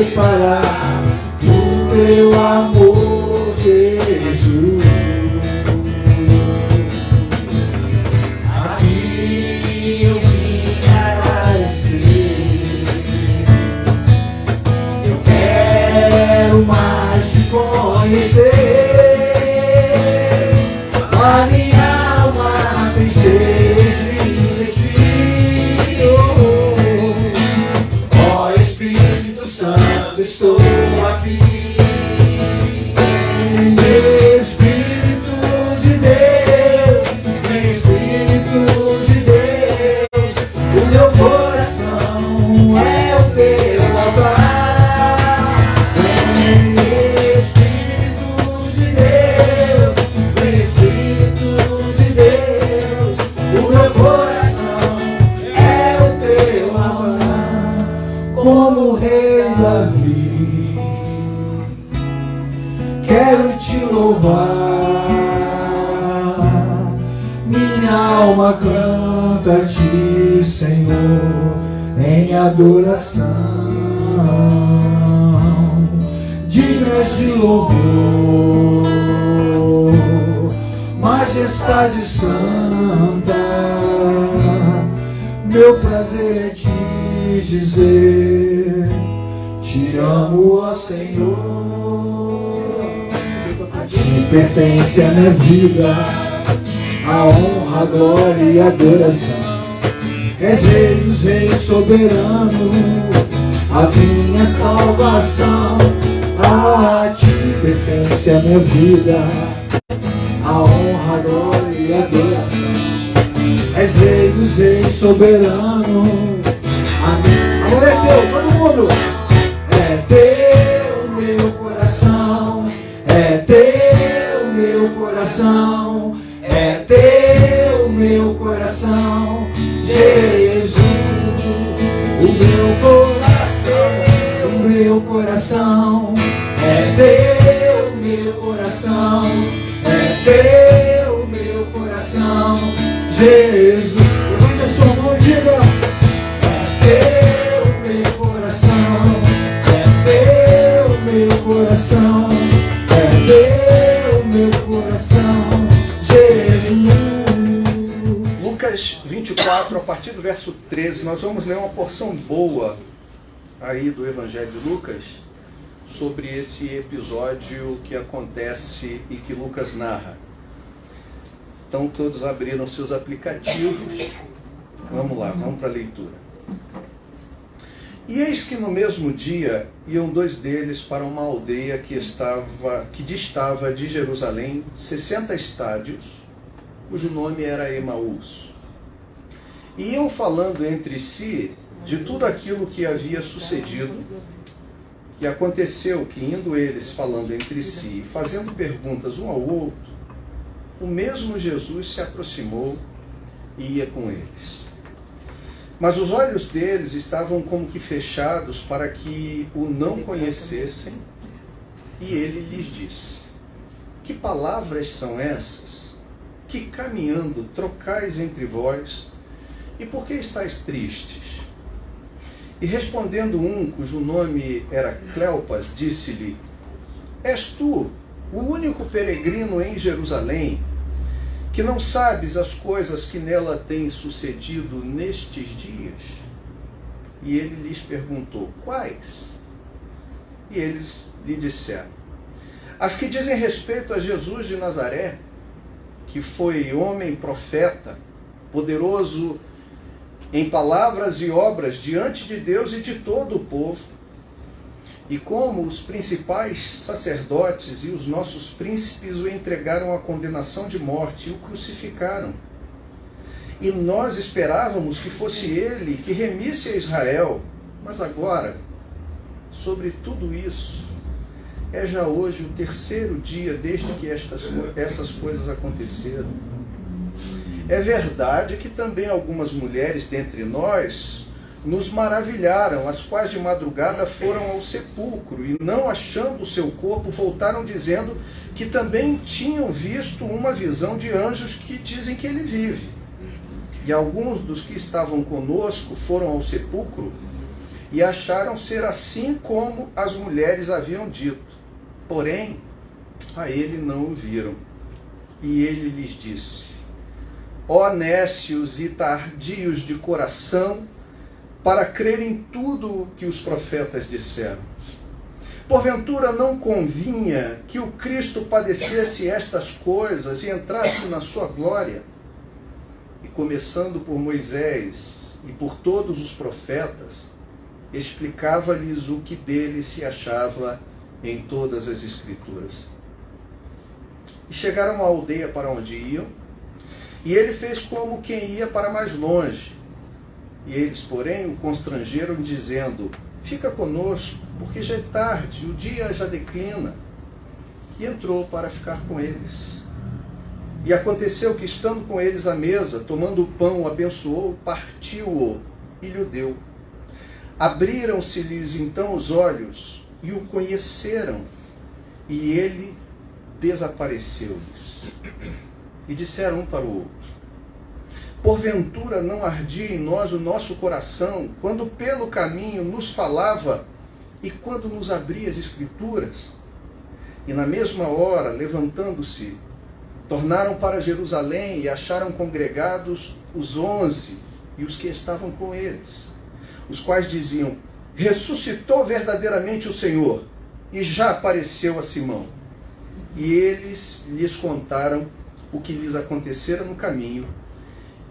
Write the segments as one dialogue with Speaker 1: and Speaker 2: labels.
Speaker 1: separar do teu amor, Jesus. Aqui eu vim agradecer. Eu quero mais te conhecer. A minha alma tem sede de ti. Ó Espírito Santo, estou aqui. Vem Espírito de Deus, vem Espírito de Deus. O meu coração é o teu altar. Vem Espírito de Deus, vem Espírito de Deus. O meu coração é o teu altar. Como o rei Davi, quero te louvar. Minha alma canta a ti, Senhor, em adoração. Dignas de louvor, majestade santa. Meu prazer é te dizer: te amo, ó Senhor. A ti pertence a minha vida, a honra, a glória e a adoração. És Rei dos Reis, soberano, a minha salvação. A ti pertence a minha vida, a honra, a glória e a adoração. És Rei dos Reis, soberano. Amém. Agora é teu, todo mundo. É teu meu coração, é teu meu coração, é teu meu coração, Jesus. O meu coração é teu meu coração, é teu meu coração, Jesus. Levanta a sua mão e diga: é teu meu coração, é teu meu coração, é teu meu coração, Jesus.
Speaker 2: Lucas 24, a partir do verso 13, nós vamos ler uma porção boa aí do Evangelho de Lucas sobre esse episódio que acontece e que Lucas narra. Então todos abriram seus aplicativos. Vamos lá, vamos para a leitura. E eis que no mesmo dia iam dois deles para uma aldeia que distava de Jerusalém 60 estádios, cujo nome era Emaús. E iam falando entre si de tudo aquilo que havia sucedido. E aconteceu que, indo eles falando entre si e fazendo perguntas um ao outro, o mesmo Jesus se aproximou e ia com eles. Mas os olhos deles estavam como que fechados para que o não conhecessem, e ele lhes disse: que palavras são essas? Que caminhando trocais entre vós, e por que estáis tristes? E respondendo um, cujo nome era Cleopas, disse-lhe: és tu o único peregrino em Jerusalém, que não sabes as coisas que nela têm sucedido nestes dias? E ele lhes perguntou: quais? E eles lhe disseram: as que dizem respeito a Jesus de Nazaré, que foi homem profeta, poderoso em palavras e obras diante de Deus e de todo o povo, e como os principais sacerdotes e os nossos príncipes o entregaram à condenação de morte e o crucificaram. E nós esperávamos que fosse ele que remisse a Israel, mas agora, sobre tudo isso, é já hoje o terceiro dia desde que essas coisas aconteceram. É verdade que também algumas mulheres dentre nós nos maravilharam, as quais de madrugada foram ao sepulcro e, não achando o seu corpo, voltaram dizendo que também tinham visto uma visão de anjos que dizem que ele vive. E alguns dos que estavam conosco foram ao sepulcro e acharam ser assim como as mulheres haviam dito. Porém, a ele não o viram. E ele lhes disse: ó nécios e tardios de coração, para crer em tudo o que os profetas disseram. Porventura não convinha que o Cristo padecesse estas coisas e entrasse na sua glória? E começando por Moisés e por todos os profetas, explicava-lhes o que dele se achava em todas as Escrituras. E chegaram à aldeia para onde iam, e ele fez como quem ia para mais longe. E eles, porém, o constrangeram, dizendo: fica conosco, porque já é tarde, o dia já declina. E entrou para ficar com eles. E aconteceu que, estando com eles à mesa, tomando o pão, o abençoou, partiu-o e lhe deu. Abriram-se-lhes então os olhos e o conheceram, e ele desapareceu-lhes. E disseram um para o outro: porventura não ardia em nós o nosso coração, quando pelo caminho nos falava e quando nos abria as Escrituras? E na mesma hora, levantando-se, tornaram para Jerusalém e acharam congregados os 11 e os que estavam com eles, os quais diziam: ressuscitou verdadeiramente o Senhor e já apareceu a Simão. E eles lhes contaram o que lhes acontecera no caminho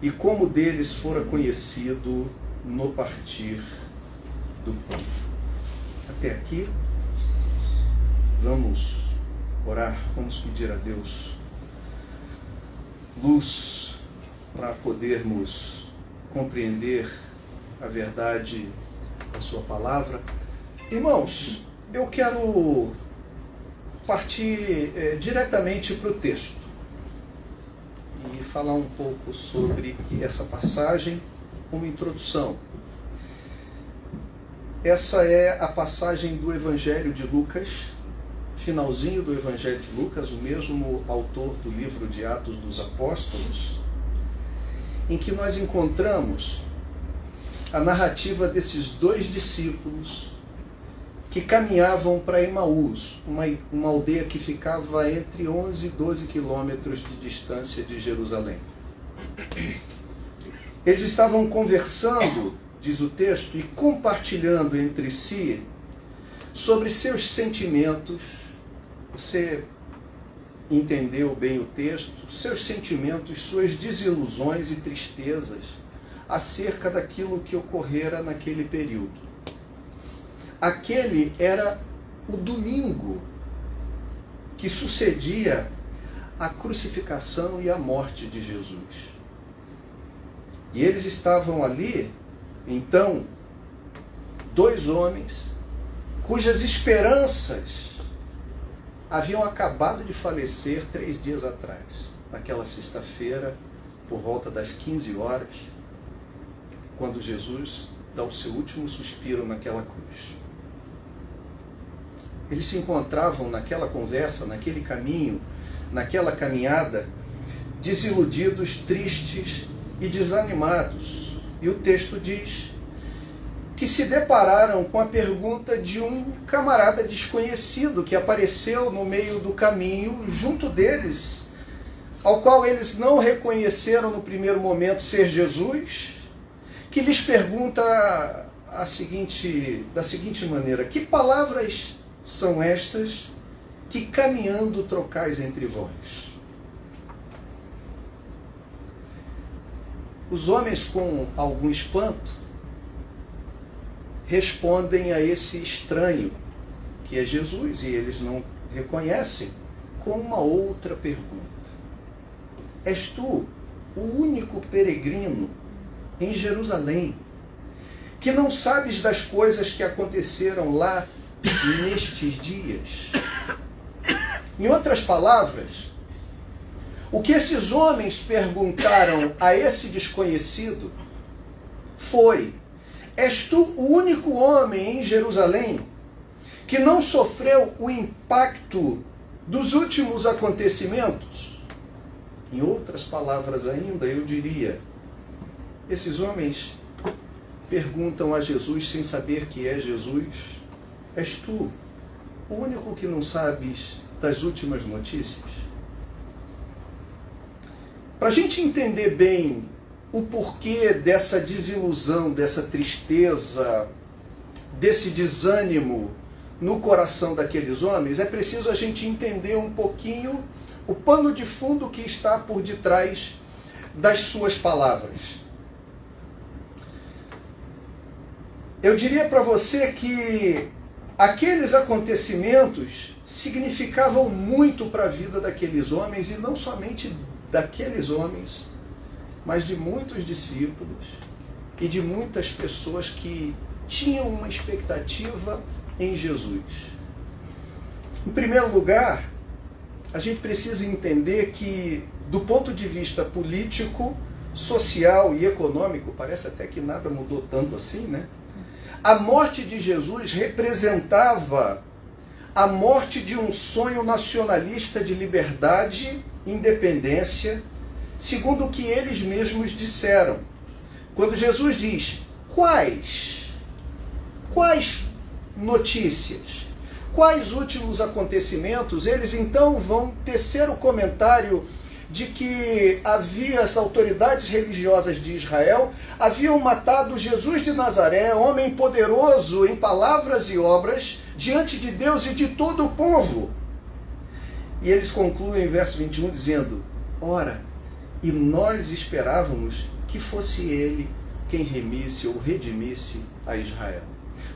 Speaker 2: e como deles fora conhecido no partir do pão. Até aqui, vamos orar, vamos pedir a Deus luz para podermos compreender a verdade da sua palavra. Irmãos, eu quero partir diretamente para o texto e falar um pouco sobre essa passagem como introdução. Essa é a passagem do Evangelho de Lucas, finalzinho do Evangelho de Lucas, o mesmo autor do livro de Atos dos Apóstolos, em que nós encontramos a narrativa desses dois discípulos que caminhavam para Emaús, uma aldeia que ficava entre 11 e 12 quilômetros de distância de Jerusalém. Eles estavam conversando, diz o texto, e compartilhando entre si sobre seus sentimentos. Você entendeu bem o texto? Seus sentimentos, suas desilusões e tristezas acerca daquilo que ocorrera naquele período. Aquele era o domingo que sucedia a crucificação e a morte de Jesus. E eles estavam ali, então, dois homens cujas esperanças haviam acabado de falecer 3 dias atrás, naquela sexta-feira, por volta das 15 horas, quando Jesus dá o seu último suspiro naquela cruz. Eles se encontravam naquela conversa, naquele caminho, naquela caminhada, desiludidos, tristes e desanimados. E o texto diz que se depararam com a pergunta de um camarada desconhecido que apareceu no meio do caminho, junto deles, ao qual eles não reconheceram no primeiro momento ser Jesus, que lhes pergunta da seguinte maneira: que palavras são estas que caminhando trocais entre vós? Os homens, com algum espanto, respondem a esse estranho, que é Jesus, e eles não reconhecem, com uma outra pergunta: és tu o único peregrino em Jerusalém que não sabes das coisas que aconteceram lá nestes dias? Em outras palavras, o que esses homens perguntaram a esse desconhecido foi: és tu o único homem em Jerusalém que não sofreu o impacto dos últimos acontecimentos? Em outras palavras ainda, eu diria, esses homens perguntam a Jesus sem saber que é Jesus: és tu o único que não sabes das últimas notícias? Para a gente entender bem o porquê dessa desilusão, dessa tristeza, desse desânimo no coração daqueles homens, é preciso a gente entender um pouquinho o pano de fundo que está por detrás das suas palavras. Eu diria para você que aqueles acontecimentos significavam muito para a vida daqueles homens, e não somente daqueles homens, mas de muitos discípulos e de muitas pessoas que tinham uma expectativa em Jesus. Em primeiro lugar, a gente precisa entender que, do ponto de vista político, social e econômico, parece até que nada mudou tanto assim, né? A morte de Jesus representava a morte de um sonho nacionalista de liberdade, independência, segundo o que eles mesmos disseram. Quando Jesus diz: quais notícias, quais últimos acontecimentos, eles então vão tecer o comentário de que as autoridades religiosas de Israel haviam matado Jesus de Nazaré, homem poderoso em palavras e obras, diante de Deus e de todo o povo. E eles concluem em verso 21 dizendo: ora, e nós esperávamos que fosse ele quem remisse ou redimisse a Israel.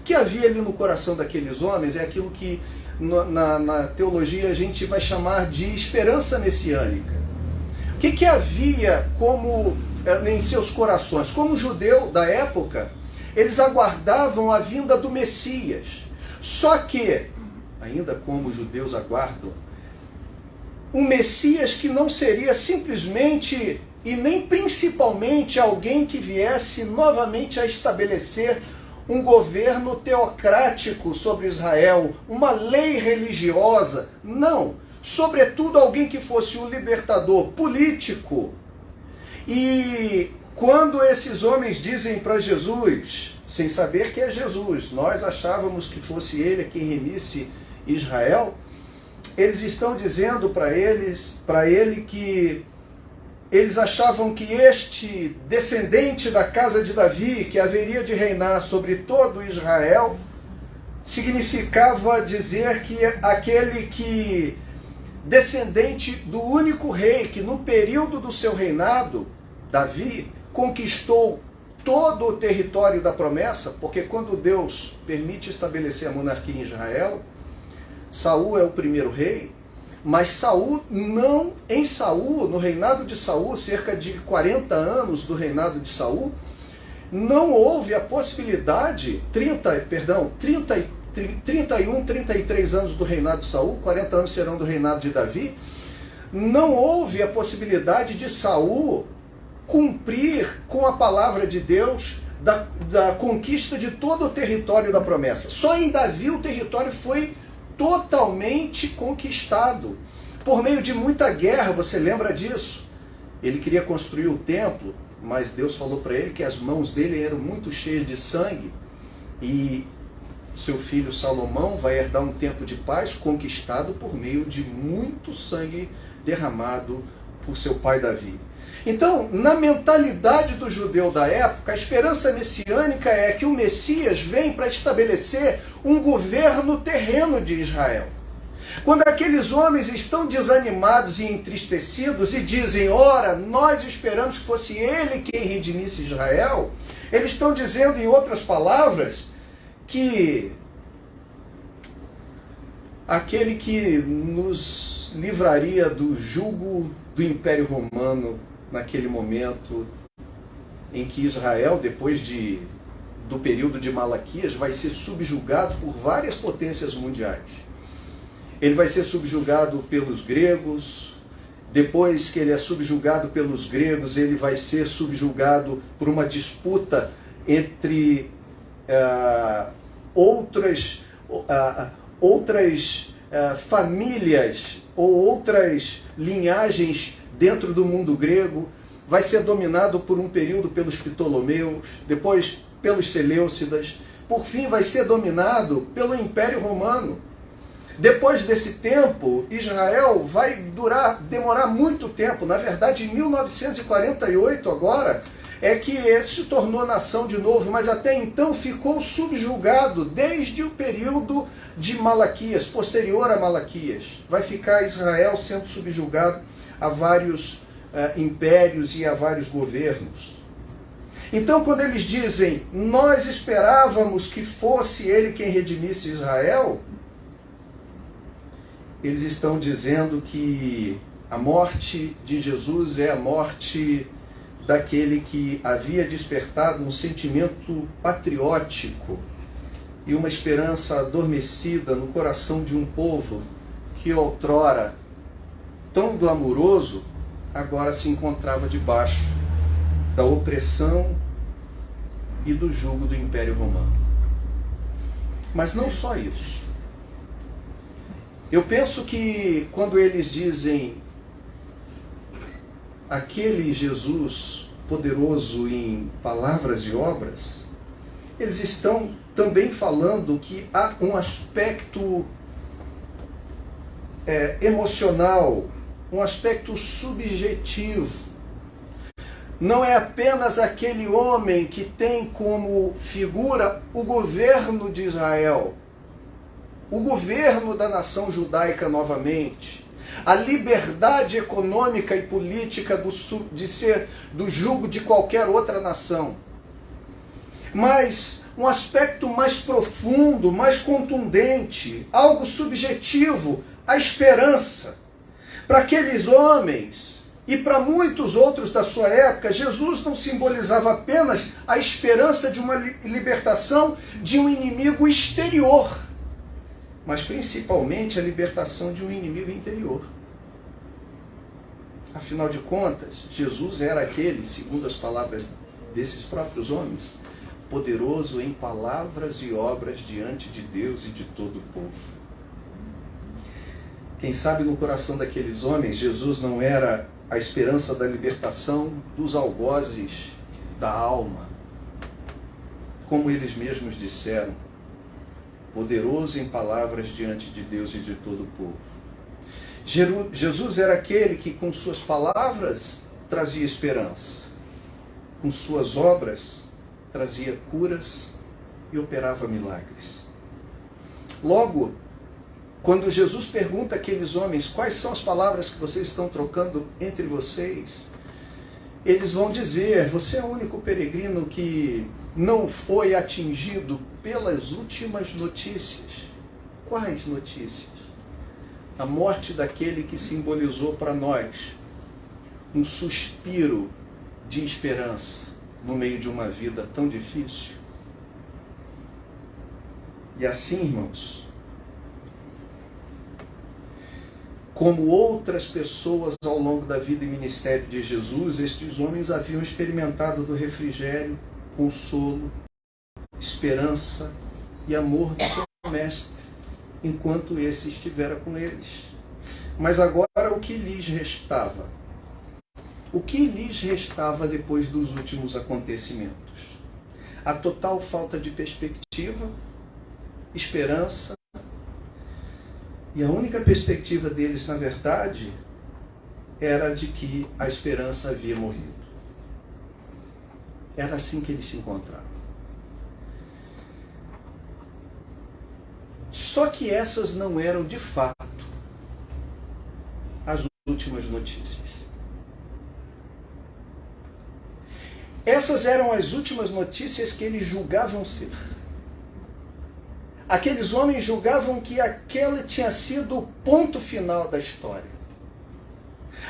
Speaker 2: O que havia ali no coração daqueles homens é aquilo que na teologia a gente vai chamar de esperança messiânica. O que havia em seus corações? Como judeu da época, eles aguardavam a vinda do Messias. Só que, ainda como os judeus aguardam, um Messias que não seria simplesmente e nem principalmente alguém que viesse novamente a estabelecer um governo teocrático sobre Israel, uma lei religiosa. Não. Sobretudo alguém que fosse um libertador político. E quando esses homens dizem para Jesus, sem saber que é Jesus, nós achávamos que fosse ele quem remisse Israel, eles estão dizendo para ele que eles achavam que este descendente da casa de Davi, que haveria de reinar sobre todo Israel, significava dizer que aquele que descendente do único rei que no período do seu reinado, Davi, conquistou todo o território da promessa, porque quando Deus permite estabelecer a monarquia em Israel, Saul é o primeiro rei, mas no reinado de Saul, cerca de 40 anos do reinado de Saul, não houve a possibilidade, 33 anos do reinado de Saul, 40 anos serão do reinado de Davi, não houve a possibilidade de Saul cumprir com a palavra de Deus da conquista de todo o território da promessa. Só em Davi o território foi totalmente conquistado, por meio de muita guerra. Você lembra disso? Ele queria construir o templo, mas Deus falou para ele que as mãos dele eram muito cheias de sangue, e seu filho Salomão vai herdar um tempo de paz conquistado por meio de muito sangue derramado por seu pai Davi. Então, na mentalidade do judeu da época, a esperança messiânica é que o Messias vem para estabelecer um governo terreno de Israel. Quando aqueles homens estão desanimados e entristecidos e dizem: ora, nós esperamos que fosse ele quem redimisse Israel, eles estão dizendo, em outras palavras, que aquele que nos livraria do jugo do Império Romano naquele momento em que Israel, depois do período de Malaquias, vai ser subjugado por várias potências mundiais. Ele vai ser subjugado pelos gregos. Depois que ele é subjugado pelos gregos, ele vai ser subjugado por uma disputa entre outras famílias ou outras linhagens dentro do mundo grego. Vai ser dominado por um período pelos Ptolomeus, depois pelos Seleucidas, por fim vai ser dominado pelo Império Romano. Depois desse tempo, Israel vai demorar muito tempo. Na verdade, em 1948 agora, é que ele se tornou nação de novo, mas até então ficou subjugado desde o período de Malaquias, posterior a Malaquias. Vai ficar Israel sendo subjugado a vários impérios e a vários governos. Então, quando eles dizem, nós esperávamos que fosse ele quem redimisse Israel, eles estão dizendo que a morte de Jesus é a morte daquele que havia despertado um sentimento patriótico e uma esperança adormecida no coração de um povo que outrora, tão glamuroso, agora se encontrava debaixo da opressão e do jugo do Império Romano. Mas não só isso. Eu penso que quando eles dizem aquele Jesus poderoso em palavras e obras, eles estão também falando que há um aspecto emocional, um aspecto subjetivo. Não é apenas aquele homem que tem como figura o governo de Israel, o governo da nação judaica novamente, a liberdade econômica e política de ser do jugo de qualquer outra nação. Mas um aspecto mais profundo, mais contundente, algo subjetivo, a esperança. Para aqueles homens e para muitos outros da sua época, Jesus não simbolizava apenas a esperança de uma libertação de um inimigo exterior, mas principalmente a libertação de um inimigo interior. Afinal de contas, Jesus era aquele, segundo as palavras desses próprios homens, poderoso em palavras e obras diante de Deus e de todo o povo. Quem sabe no coração daqueles homens, Jesus não era a esperança da libertação dos algozes da alma, como eles mesmos disseram, poderoso em palavras diante de Deus e de todo o povo. Jesus era aquele que com suas palavras trazia esperança, com suas obras trazia curas e operava milagres. Logo, quando Jesus pergunta àqueles homens quais são as palavras que vocês estão trocando entre vocês, eles vão dizer, você é o único peregrino que não foi atingido pelas últimas notícias. Quais notícias? A morte daquele que simbolizou para nós um suspiro de esperança no meio de uma vida tão difícil. E assim, irmãos, como outras pessoas ao longo da vida e ministério de Jesus, estes homens haviam experimentado do refrigério, consolo, esperança e amor do seu mestre, enquanto esse estivera com eles. Mas agora o que lhes restava? O que lhes restava depois dos últimos acontecimentos? A total falta de perspectiva, esperança, e a única perspectiva deles, na verdade, era de que a esperança havia morrido. Era assim que eles se encontravam. Só que essas não eram, de fato, as últimas notícias. Essas eram as últimas notícias que eles julgavam ser. Aqueles homens julgavam que aquele tinha sido o ponto final da história.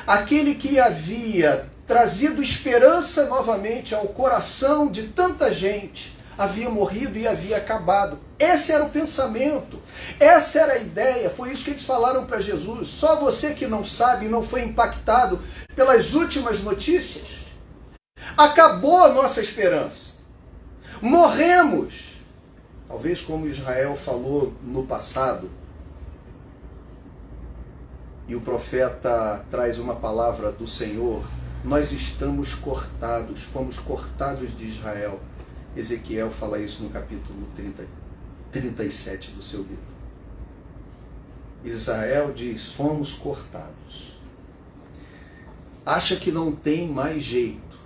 Speaker 2: Aquele que havia trazido esperança novamente ao coração de tanta gente, havia morrido e havia acabado. Esse era o pensamento, essa era a ideia, foi isso que eles falaram para Jesus. Só você que não sabe e não foi impactado pelas últimas notícias. Acabou a nossa esperança. Morremos. Talvez como Israel falou no passado, e o profeta traz uma palavra do Senhor, nós estamos cortados, fomos cortados de Israel, Ezequiel fala isso no capítulo 37 do seu livro. Israel diz: fomos cortados. Acha que não tem mais jeito.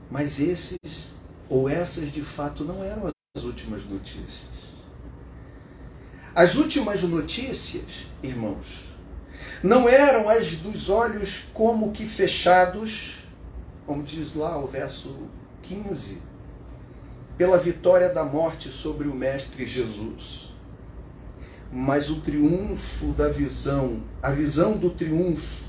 Speaker 2: Mas esses ou essas de fato não eram as últimas notícias. As últimas notícias, irmãos, não eram as dos olhos como que fechados, como diz lá o verso 15, pela vitória da morte sobre o Mestre Jesus. Mas o triunfo da visão, a visão do triunfo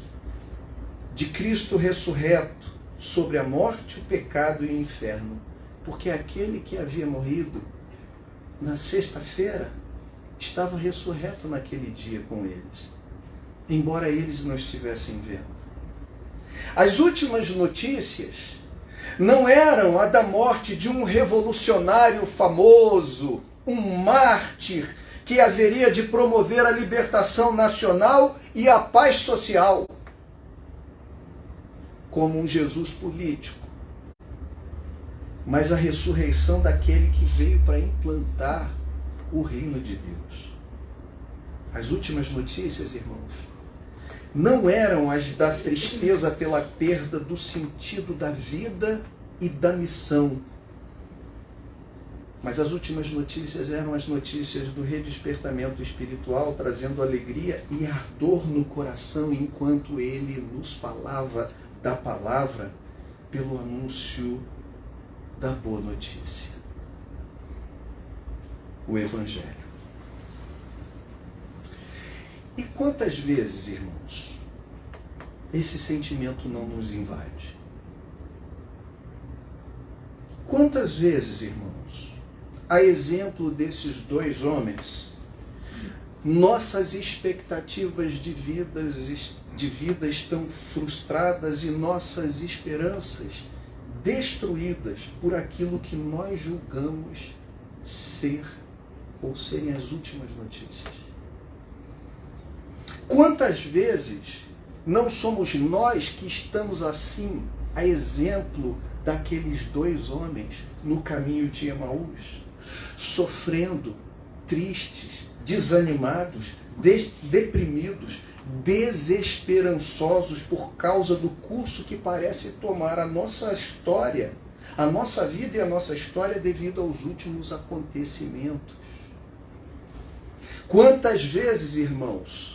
Speaker 2: de Cristo ressurreto sobre a morte, o pecado e o inferno. Porque aquele que havia morrido na sexta-feira estava ressurreto naquele dia com eles, embora eles não estivessem vendo. As últimas notícias não eram a da morte de um revolucionário famoso, um mártir que haveria de promover a libertação nacional e a paz social, como um Jesus político, mas a ressurreição daquele que veio para implantar o reino de Deus. As últimas notícias, irmãos, não eram as da tristeza pela perda do sentido da vida e da missão, mas as últimas notícias eram as notícias do redespertamento espiritual, trazendo alegria e ardor no coração enquanto ele nos falava da palavra pelo anúncio da boa notícia, o Evangelho. E quantas vezes, irmãos, esse sentimento não nos invade? Quantas vezes, irmãos, a exemplo desses dois homens, nossas expectativas de vida estão frustradas e nossas esperanças destruídas por aquilo que nós julgamos ser ou serem as últimas notícias? Quantas vezes não somos nós que estamos assim, a exemplo daqueles dois homens no caminho de Emaús, sofrendo, tristes, desanimados, deprimidos, desesperançosos por causa do curso que parece tomar a nossa história, a nossa vida e a nossa história devido aos últimos acontecimentos? Quantas vezes, irmãos,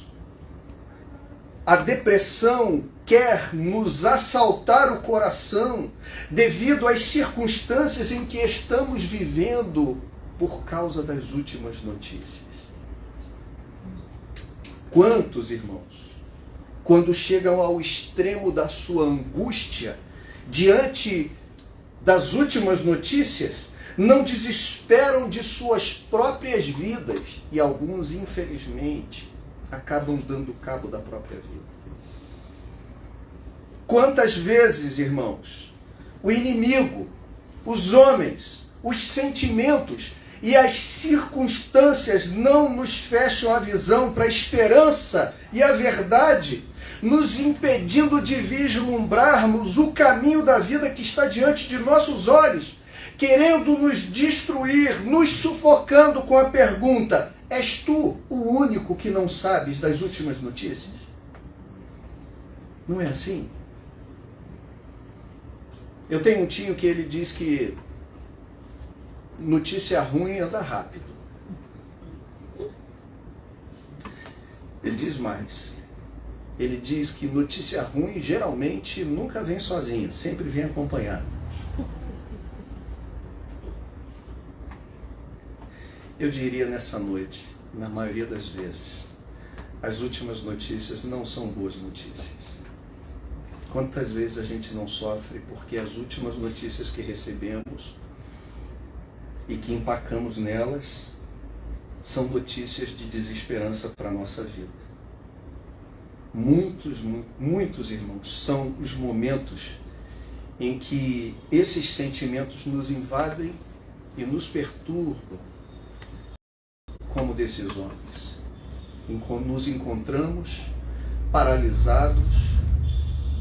Speaker 2: a depressão quer nos assaltar o coração devido às circunstâncias em que estamos vivendo por causa das últimas notícias? Quantos, irmãos, quando chegam ao extremo da sua angústia diante das últimas notícias, não desesperam de suas próprias vidas e alguns, infelizmente, acabam dando cabo da própria vida? Quantas vezes, irmãos, o inimigo, os homens, os sentimentos e as circunstâncias não nos fecham a visão para a esperança e a verdade, nos impedindo de vislumbrarmos o caminho da vida que está diante de nossos olhos, querendo nos destruir, nos sufocando com a pergunta: és tu o único que não sabes das últimas notícias? Não é assim? Eu tenho um tio que ele diz que notícia ruim anda rápido. Ele diz mais. Ele diz que notícia ruim geralmente nunca vem sozinha, sempre vem acompanhada. Eu diria nessa noite, na maioria das vezes, as últimas notícias não são boas notícias. Quantas vezes a gente não sofre porque as últimas notícias que recebemos e que empacamos nelas são notícias de desesperança para a nossa vida. Muitos, irmãos, são os momentos em que esses sentimentos nos invadem e nos perturbam, como desses homens. Nos encontramos paralisados,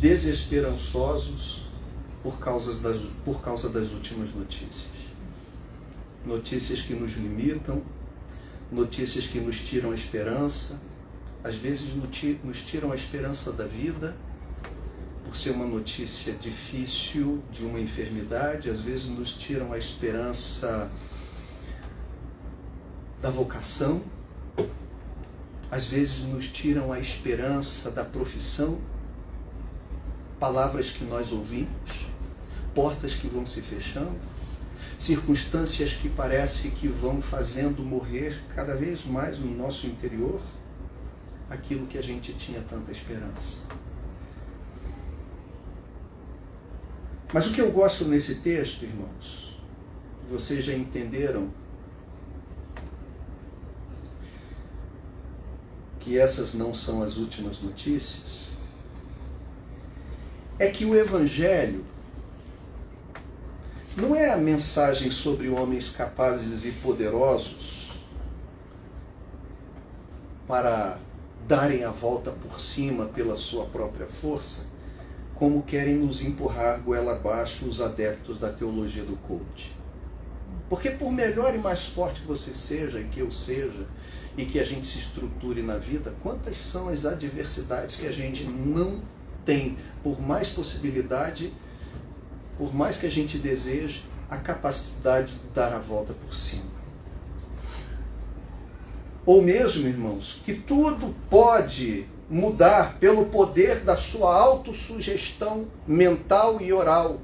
Speaker 2: desesperançosos por causa das últimas notícias. notícias que nos limitam, notícias que nos tiram a esperança, às vezes nos tiram a esperança da vida, por ser uma notícia difícil de uma enfermidade, às vezes nos tiram a esperança da vocação, às vezes nos tiram a esperança da profissão, palavras que nós ouvimos, portas que vão se fechando, circunstâncias que parece que vão fazendo morrer cada vez mais no nosso interior aquilo que a gente tinha tanta esperança. Mas o que eu gosto nesse texto, irmãos, vocês já entenderam que essas não são as últimas notícias, é que o Evangelho não é a mensagem sobre homens capazes e poderosos para darem a volta por cima pela sua própria força, como querem nos empurrar goela abaixo os adeptos da teologia do coach. Porque por melhor e mais forte que você seja, e que eu seja, e que a gente se estruture na vida, quantas são as adversidades que a gente não tem, por mais possibilidade, por mais que a gente deseje, a capacidade de dar a volta por cima. Ou mesmo, irmãos, que tudo pode mudar pelo poder da sua autossugestão mental e oral.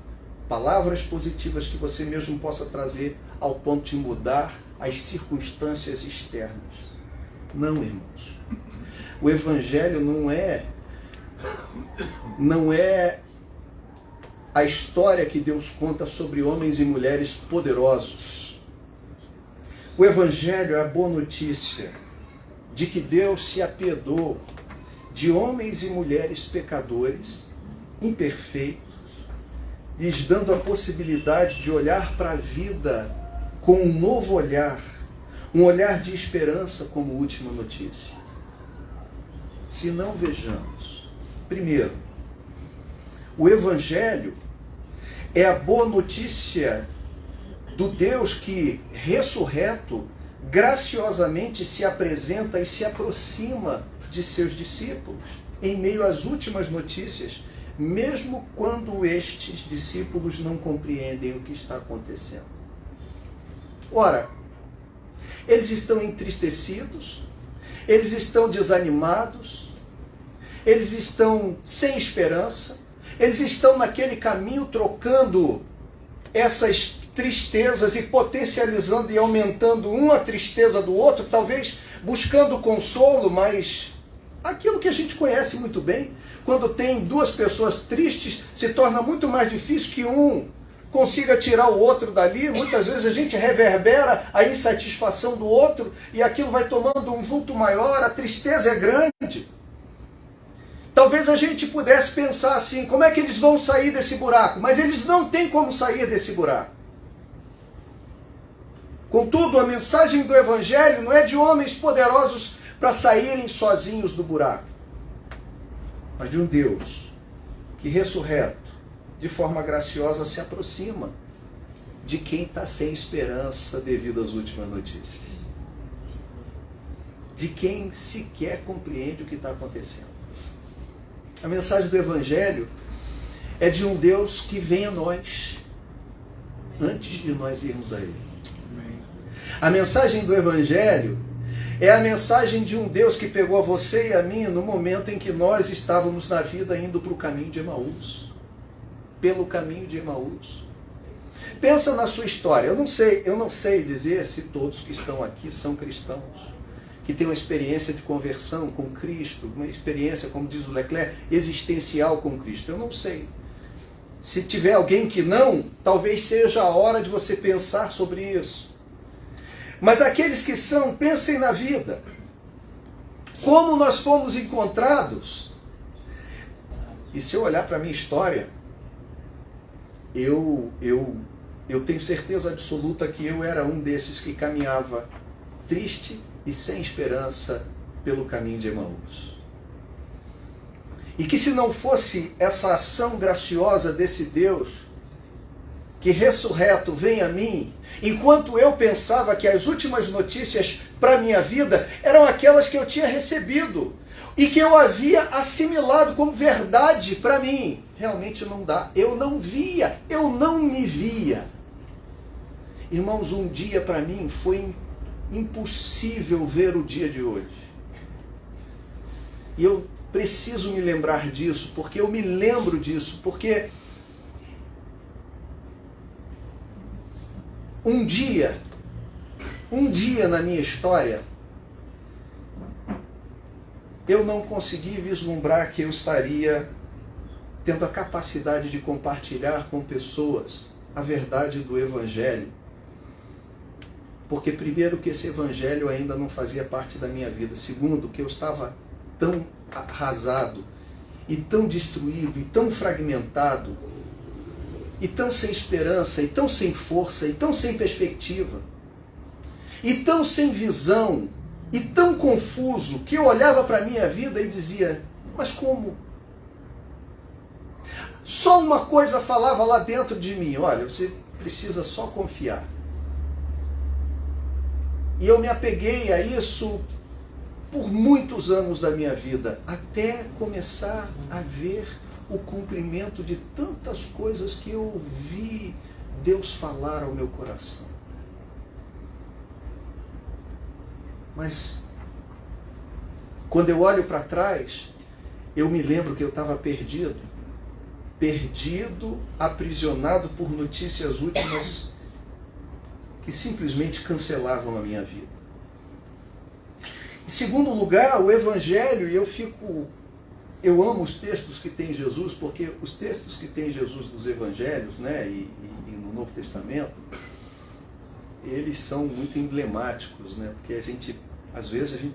Speaker 2: Palavras positivas que você mesmo possa trazer ao ponto de mudar as circunstâncias externas. Não, irmãos. O Evangelho não é a história que Deus conta sobre homens e mulheres poderosos. O Evangelho é a boa notícia de que Deus se apiedou de homens e mulheres pecadores, imperfeitos, lhes dando a possibilidade de olhar para a vida com um novo olhar, um olhar de esperança como última notícia. Se não, vejamos. Primeiro, o Evangelho é a boa notícia do Deus que, ressurreto, graciosamente se apresenta e se aproxima de seus discípulos em meio às últimas notícias, mesmo quando estes discípulos não compreendem o que está acontecendo. Ora, eles estão entristecidos, eles estão desanimados, eles estão sem esperança, eles estão naquele caminho trocando essas tristezas e potencializando e aumentando uma tristeza do outro, talvez buscando consolo, mas aquilo que a gente conhece muito bem, quando tem duas pessoas tristes, se torna muito mais difícil que um consiga tirar o outro dali. Muitas vezes a gente reverbera a insatisfação do outro e aquilo vai tomando um vulto maior, a tristeza é grande. Talvez a gente pudesse pensar assim, como é que eles vão sair desse buraco? Mas eles não têm como sair desse buraco. Contudo, a mensagem do Evangelho não é de homens poderosos para saírem sozinhos do buraco, mas de um Deus que, ressurreto, de forma graciosa, se aproxima de quem está sem esperança devido às últimas notícias. De quem sequer compreende o que está acontecendo. A mensagem do Evangelho é de um Deus que vem a nós antes de nós irmos a Ele. A mensagem do Evangelho é a mensagem de um Deus que pegou a você e a mim no momento em que nós estávamos na vida indo para o caminho de Emaús. Pelo caminho de Emaús. Pensa na sua história. Eu não sei dizer se todos que estão aqui são cristãos, que têm uma experiência de conversão com Cristo, uma experiência, como diz o Leclerc, existencial com Cristo. Eu não sei. Se tiver alguém que não, talvez seja a hora de você pensar sobre isso. Mas aqueles que são, pensem na vida. Como nós fomos encontrados. E se eu olhar para a minha história, eu tenho certeza absoluta que eu era um desses que caminhava triste e sem esperança pelo caminho de Emaús. E que se não fosse essa ação graciosa desse Deus, que ressurreto vem a mim, enquanto eu pensava que as últimas notícias para a minha vida eram aquelas que eu tinha recebido e que eu havia assimilado como verdade para mim. Realmente não dá. Eu não via, eu não me via. Irmãos, um dia para mim foi impossível ver o dia de hoje. E eu preciso me lembrar disso, porque eu me lembro disso, porque um dia na minha história, eu não consegui vislumbrar que eu estaria tendo a capacidade de compartilhar com pessoas a verdade do Evangelho. Porque primeiro que esse Evangelho ainda não fazia parte da minha vida. Segundo, que eu estava tão arrasado, e tão destruído, e tão fragmentado, e tão sem esperança, e tão sem força, e tão sem perspectiva, e tão sem visão, e tão confuso, que eu olhava para a minha vida e dizia, mas como? Só uma coisa falava lá dentro de mim, olha, você precisa só confiar. E eu me apeguei a isso por muitos anos da minha vida, até começar a ver o cumprimento de tantas coisas que eu ouvi Deus falar ao meu coração. Mas, quando eu olho para trás, eu me lembro que eu estava perdido, aprisionado por notícias últimas que simplesmente cancelavam a minha vida. Em segundo lugar, o Evangelho, e eu amo os textos que tem Jesus, porque os textos que tem Jesus dos Evangelhos, né, e no Novo Testamento, eles são muito emblemáticos, né, porque às vezes a gente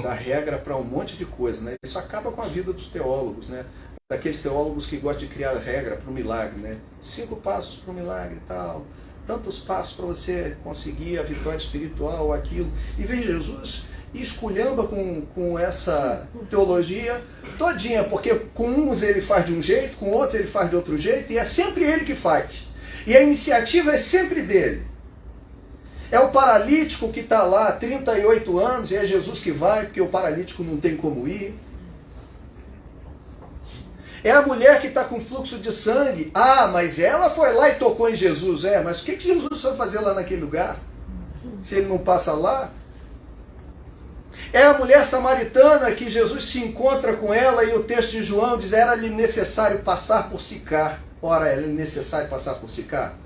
Speaker 2: dá regra para um monte de coisa, né, isso acaba com a vida dos teólogos, né, daqueles teólogos que gostam de criar regra para o milagre, né, 5 passos para o milagre e tal, tantos passos para você conseguir a vitória espiritual ou aquilo, e vem Jesus e esculhamba com essa teologia todinha, porque com uns ele faz de um jeito, com outros ele faz de outro jeito, e é sempre ele que faz. E a iniciativa é sempre dele. É o paralítico que está lá há 38 anos, e é Jesus que vai, porque o paralítico não tem como ir. É a mulher que está com fluxo de sangue. Ah, mas ela foi lá e tocou em Jesus. Mas o que Jesus foi fazer lá naquele lugar? Se ele não passa lá? É a mulher samaritana que Jesus se encontra com ela e o texto de João diz, era-lhe necessário passar por Sicar. Ora, é necessário passar por Sicar?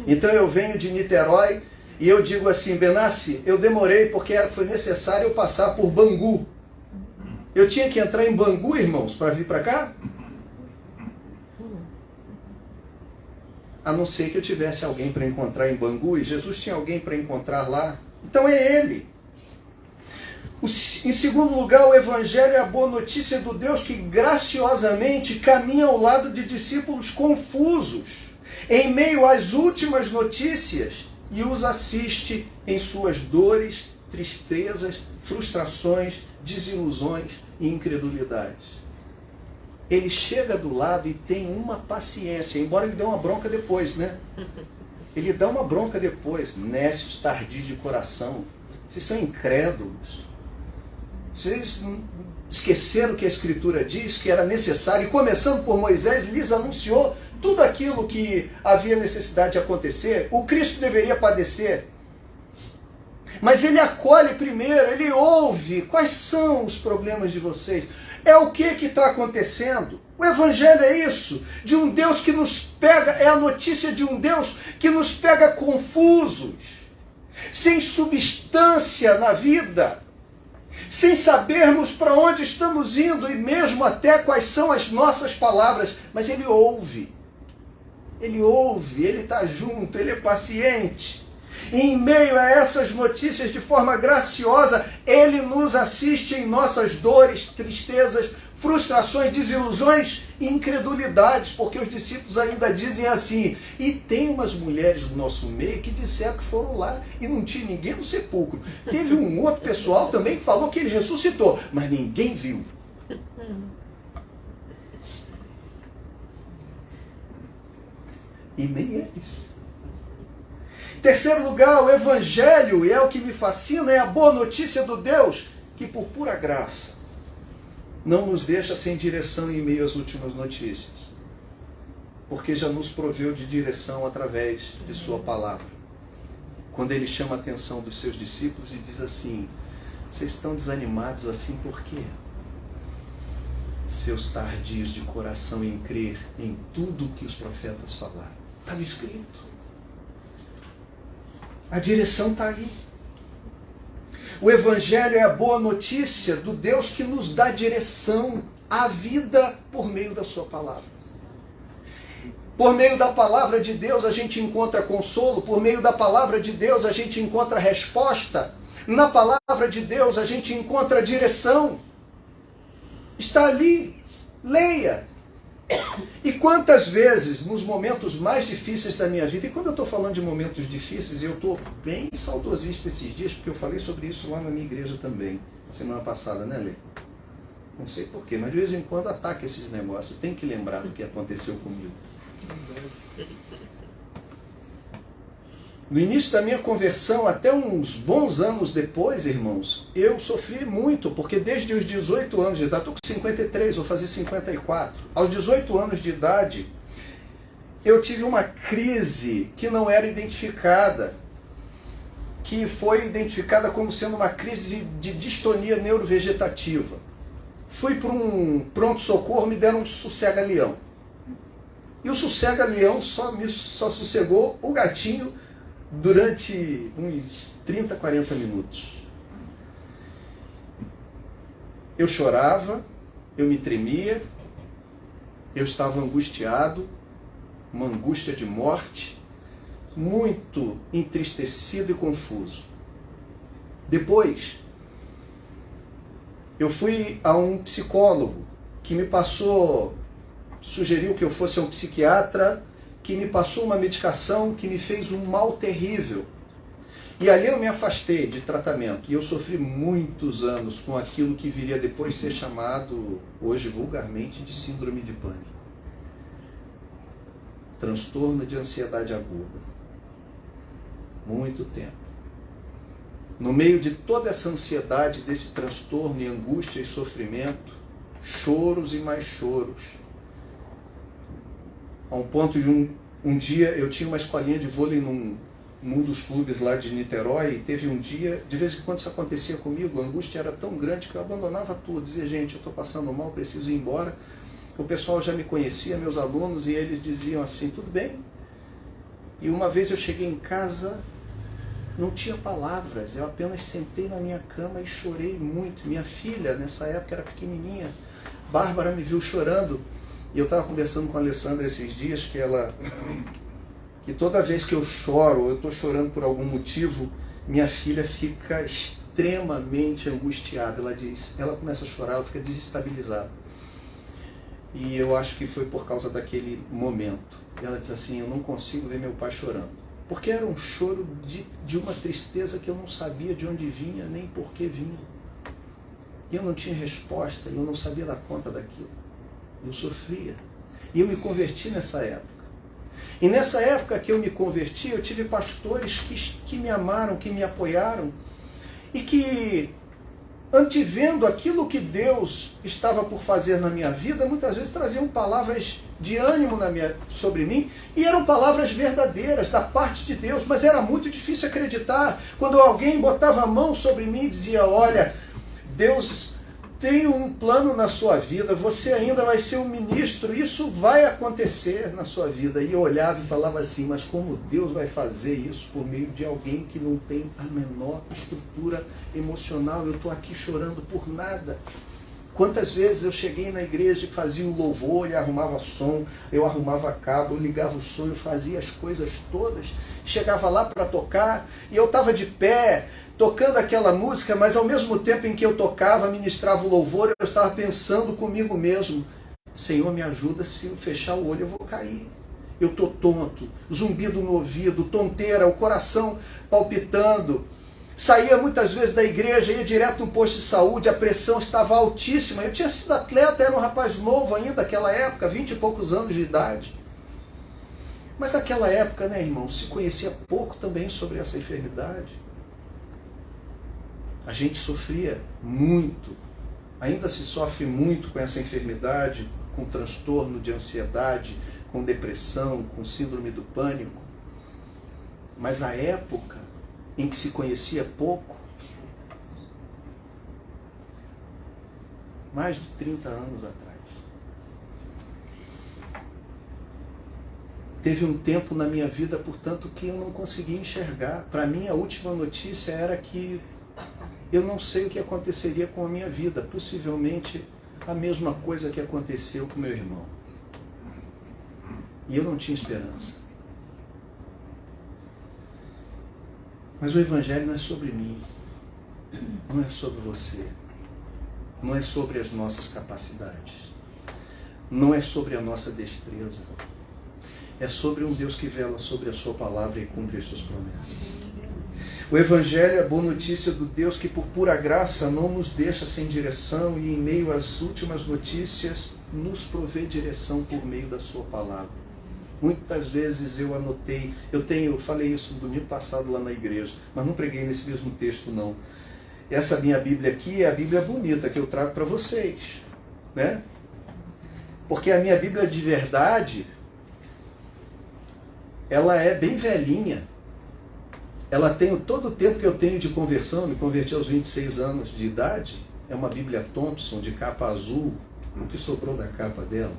Speaker 2: Então eu venho de Niterói e eu digo assim, Benassi, eu demorei porque foi necessário eu passar por Bangu. Eu tinha que entrar em Bangu, irmãos, para vir para cá? A não ser que eu tivesse alguém para encontrar em Bangu, e Jesus tinha alguém para encontrar lá. Então é ele. Em segundo lugar, o Evangelho é a boa notícia do Deus que graciosamente caminha ao lado de discípulos confusos, em meio às últimas notícias, e os assiste em suas dores, tristezas, frustrações, desilusões e incredulidades. Ele chega do lado e tem uma paciência, embora ele dê uma bronca depois, né? Ele dá uma bronca depois, nécios, tardios de coração. Vocês são incrédulos. Vocês esqueceram que a Escritura diz que era necessário, e começando por Moisés, lhes anunciou tudo aquilo que havia necessidade de acontecer. O Cristo deveria padecer. Mas ele acolhe primeiro, ele ouve quais são os problemas de vocês. É o que está acontecendo? O Evangelho é isso, de um Deus que nos pega, é a notícia de um Deus que nos pega confusos, sem substância na vida, sem sabermos para onde estamos indo e mesmo até quais são as nossas palavras, mas ele ouve, ele está junto, ele é paciente. E em meio a essas notícias, de forma graciosa, ele nos assiste em nossas dores, tristezas, frustrações, desilusões e incredulidades, porque os discípulos ainda dizem assim, e tem umas mulheres do nosso meio que disseram que foram lá e não tinha ninguém no sepulcro. Teve um outro pessoal também que falou que ele ressuscitou, mas ninguém viu. E nem eles. Terceiro lugar, o Evangelho, e é o que me fascina, é a boa notícia do Deus que por pura graça não nos deixa sem direção em meio às últimas notícias, porque já nos proveu de direção através de sua palavra. Quando ele chama a atenção dos seus discípulos e diz assim: vocês estão desanimados assim por quê? Seus tardios de coração em crer em tudo o que os profetas falaram. Estava escrito. A direção está aí. O Evangelho é a boa notícia do Deus que nos dá direção à vida por meio da sua palavra. Por meio da palavra de Deus a gente encontra consolo, por meio da palavra de Deus a gente encontra resposta, na palavra de Deus a gente encontra direção. Está ali, leia. E quantas vezes, nos momentos mais difíceis da minha vida, e quando eu estou falando de momentos difíceis, eu estou bem saudosista esses dias, porque eu falei sobre isso lá na minha igreja também, na semana passada, né, Lê? Não sei porquê, mas de vez em quando ataca esses negócios, tem que lembrar do que aconteceu comigo. No início da minha conversão, até uns bons anos depois, irmãos, eu sofri muito, porque desde os 18 anos de idade, estou com 53, vou fazer 54. Aos 18 anos de idade, eu tive uma crise que não era identificada, que foi identificada como sendo uma crise de distonia neurovegetativa. Fui para um pronto-socorro, me deram um sossega-leão. E o sossega-leão só sossegou o gatinho durante uns 30, 40 minutos. Eu chorava, eu me tremia, eu estava angustiado, uma angústia de morte, muito entristecido e confuso. Depois, eu fui a um psicólogo que me sugeriu que eu fosse a um psiquiatra, que me passou uma medicação que me fez um mal terrível. E ali eu me afastei de tratamento. E eu sofri muitos anos com aquilo que viria depois ser chamado, hoje vulgarmente, de síndrome de pânico. Transtorno de ansiedade aguda. Muito tempo. No meio de toda essa ansiedade, desse transtorno e angústia e sofrimento, choros e mais choros. A um ponto de um dia eu tinha uma escolinha de vôlei num dos clubes lá de Niterói, e teve um dia, de vez em quando isso acontecia comigo, a angústia era tão grande que eu abandonava tudo, dizia: gente, eu estou passando mal, preciso ir embora. O pessoal já me conhecia, meus alunos, e eles diziam assim: tudo bem. E uma vez eu cheguei em casa, não tinha palavras, eu apenas sentei na minha cama e chorei muito. Minha filha, nessa época, era pequenininha, Bárbara, me viu chorando. E eu estava conversando com a Alessandra esses dias, que toda vez que eu choro, ou eu estou chorando por algum motivo, minha filha fica extremamente angustiada. Ela começa a chorar, ela fica desestabilizada. E eu acho que foi por causa daquele momento. Ela diz assim: eu não consigo ver meu pai chorando. Porque era um choro de uma tristeza que eu não sabia de onde vinha, nem por que vinha. E eu não tinha resposta, e eu não sabia dar conta daquilo. Eu sofria. E eu me converti nessa época. E nessa época que eu me converti, eu tive pastores que me amaram, que me apoiaram, e que, antevendo aquilo que Deus estava por fazer na minha vida, muitas vezes traziam palavras de ânimo sobre mim, e eram palavras verdadeiras da parte de Deus, mas era muito difícil acreditar quando alguém botava a mão sobre mim e dizia: olha, Deus tem um plano na sua vida, você ainda vai ser um ministro, isso vai acontecer na sua vida. E eu olhava e falava assim: mas como Deus vai fazer isso por meio de alguém que não tem a menor estrutura emocional? Eu estou aqui chorando por nada. Quantas vezes eu cheguei na igreja e fazia o louvor, e arrumava som, eu arrumava cabo, eu ligava o som, eu fazia as coisas todas, chegava lá para tocar, e eu estava de pé, tocando aquela música, mas ao mesmo tempo em que eu tocava, ministrava o louvor, eu estava pensando comigo mesmo: Senhor, me ajuda, se eu fechar o olho eu vou cair. Eu estou tonto, zumbido no ouvido, tonteira, o coração palpitando. Saía muitas vezes da igreja, ia direto no posto de saúde, a pressão estava altíssima. Eu tinha sido atleta, era um rapaz novo ainda naquela época, 20 e poucos anos de idade. Mas naquela época, né, irmão, se conhecia pouco também sobre essa enfermidade. A gente sofria muito, ainda se sofre muito com essa enfermidade, com transtorno de ansiedade, com depressão, com síndrome do pânico. Mas a época em que se conhecia pouco, mais de 30 anos atrás, teve um tempo na minha vida, portanto, que eu não conseguia enxergar. Para mim, a última notícia era que eu não sei o que aconteceria com a minha vida. Possivelmente a mesma coisa que aconteceu com meu irmão. E eu não tinha esperança. Mas o Evangelho não é sobre mim. Não é sobre você. Não é sobre as nossas capacidades. Não é sobre a nossa destreza. É sobre um Deus que vela sobre a sua palavra e cumpre as suas promessas. O Evangelho é a boa notícia do Deus que por pura graça não nos deixa sem direção e em meio às últimas notícias nos provê direção por meio da sua palavra. Muitas vezes eu anotei, eu falei isso no domingo passado lá na igreja, mas não preguei nesse mesmo texto não. Essa minha Bíblia aqui é a Bíblia bonita que eu trago para vocês, né? Porque a minha Bíblia de verdade, ela é bem velhinha. Ela tem todo o tempo que eu tenho de conversão, me converti aos 26 anos de idade. É uma Bíblia Thompson de capa azul, o que sobrou da capa dela.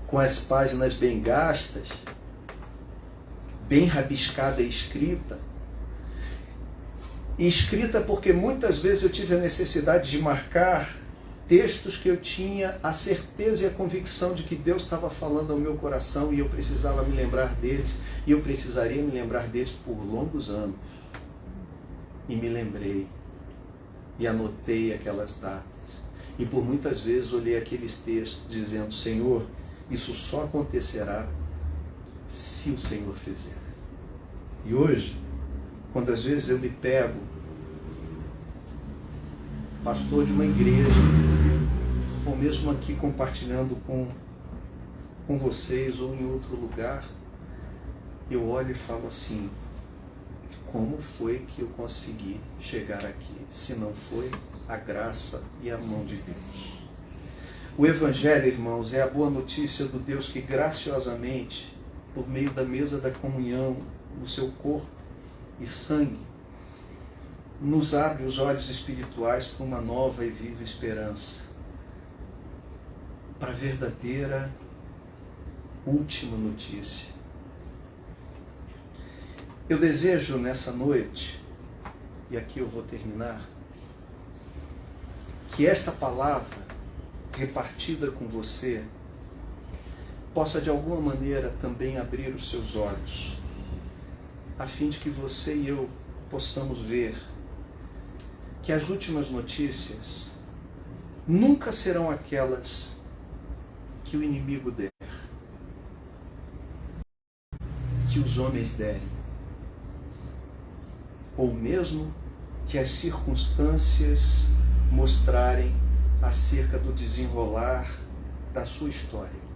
Speaker 2: Com as páginas bem gastas, bem rabiscada e escrita. E escrita porque muitas vezes eu tive a necessidade de marcar textos que eu tinha a certeza e a convicção de que Deus estava falando ao meu coração e eu precisava me lembrar deles, e eu precisaria me lembrar deles por longos anos. E me lembrei, e anotei aquelas datas. E por muitas vezes olhei aqueles textos dizendo, Senhor, isso só acontecerá se o Senhor fizer. E hoje, quando às vezes eu me pego pastor de uma igreja, ou mesmo aqui compartilhando com vocês ou em outro lugar, eu olho e falo assim, como foi que eu consegui chegar aqui, se não foi a graça e a mão de Deus? O Evangelho, irmãos, é a boa notícia do Deus que graciosamente, por meio da mesa da comunhão, no seu corpo e sangue, nos abre os olhos espirituais para uma nova e viva esperança, para a verdadeira última notícia. Eu desejo nessa noite, e aqui eu vou terminar, que esta palavra repartida com você possa de alguma maneira também abrir os seus olhos, a fim de que você e eu possamos ver que as últimas notícias nunca serão aquelas que o inimigo der, que os homens derem, ou mesmo que as circunstâncias mostrarem acerca do desenrolar da sua história.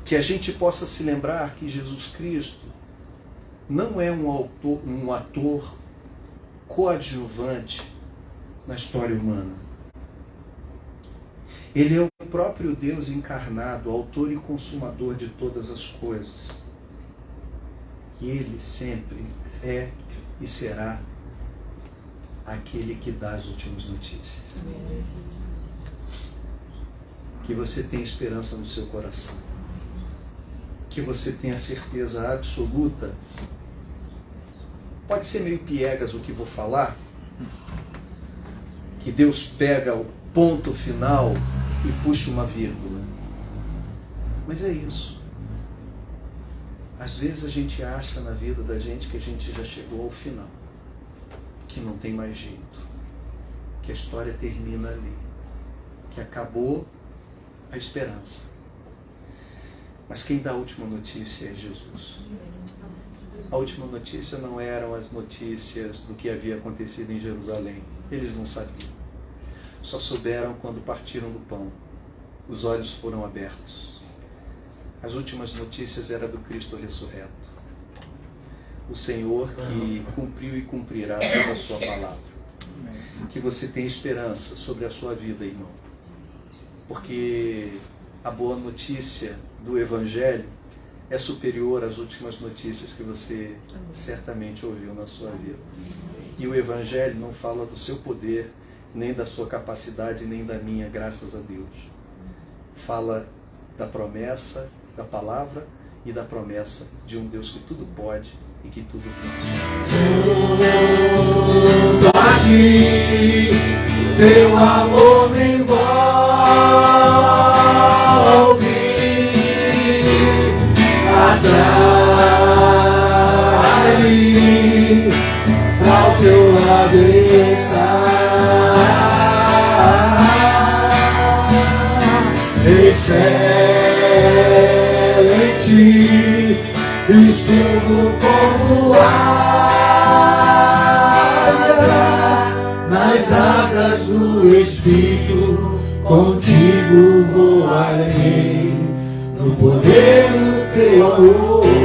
Speaker 2: Que a gente possa se lembrar que Jesus Cristo não é um ator coadjuvante na história humana. Ele é o próprio Deus encarnado, autor e consumador de todas as coisas. E Ele sempre é e será aquele que dá as últimas notícias. Que você tenha esperança no seu coração. Que você tenha certeza absoluta. Pode ser meio piegas o que vou falar, que Deus pega o ponto final e puxa uma vírgula. Mas é isso. Às vezes a gente acha na vida da gente que a gente já chegou ao final, que não tem mais jeito, que a história termina ali, que acabou a esperança. Mas quem dá a última notícia é Jesus. A última notícia não eram as notícias do que havia acontecido em Jerusalém. Eles não sabiam. Só souberam quando partiram do pão. os olhos foram abertos. As últimas notícias eram do Cristo ressurreto. O Senhor que cumpriu e cumprirá toda a sua palavra. Que você tenha esperança sobre a sua vida, irmão. Porque a boa notícia do Evangelho é superior às últimas notícias que você certamente ouviu na sua vida. E o Evangelho não fala do seu poder, nem da sua capacidade, nem da minha, graças a Deus. Fala da promessa, da palavra e da promessa de um Deus que tudo pode e que tudo
Speaker 1: pode. Teu amor me envolve, atrai-me, ao teu lado está. Excelente, estudo como águia, nas asas do Espírito, contigo voarei, no poder do teu amor.